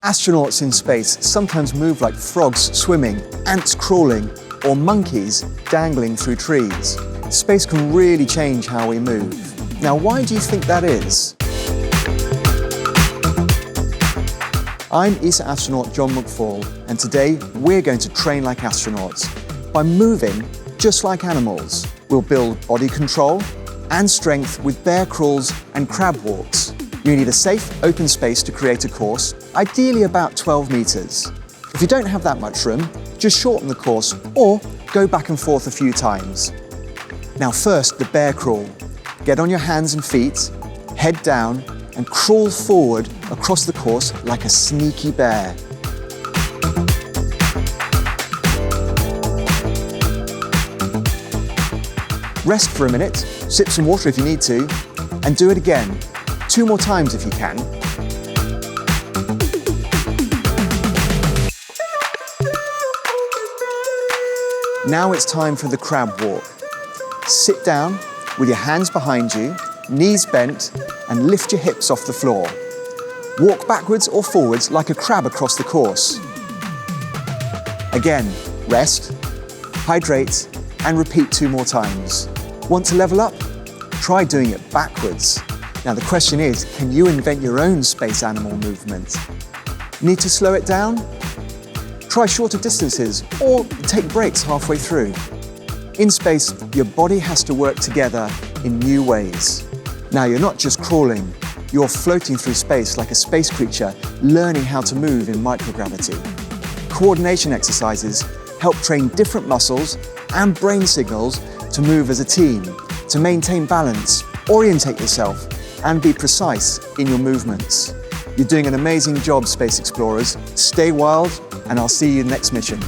Astronauts in space sometimes move like frogs swimming, ants crawling, or monkeys dangling through trees. Space can really change how we move. Now, why do you think that is? I'm ESA astronaut John McFall, and today we're going to train like astronauts. By moving just like animals, we'll build body control and strength with bear crawls and crab walks. You need a safe, open space to create a course, ideally about 12 meters. If you don't have that much room, just shorten the course or go back and forth a few times. Now first, the bear crawl. Get on your hands and feet, head down, and crawl forward across the course like a sneaky bear. Rest for a minute, sip some water if you need to, and do it again. 2 more times if you can. Now it's time for the crab walk. Sit down with your hands behind you, knees bent, and lift your hips off the floor. Walk backwards or forwards like a crab across the course. Again, rest, hydrate, and repeat 2 more times. Want to level up? Try doing it backwards. Now the question is, can you invent your own space animal movement? Need to slow it down? Try shorter distances or take breaks halfway through. In space, your body has to work together in new ways. Now you're not just crawling, you're floating through space like a space creature, learning how to move in microgravity. Coordination exercises help train different muscles and brain signals to move as a team, to maintain balance, orientate yourself, and be precise in your movements. You're doing an amazing job, Space Explorers. Stay wild, and I'll see you next mission.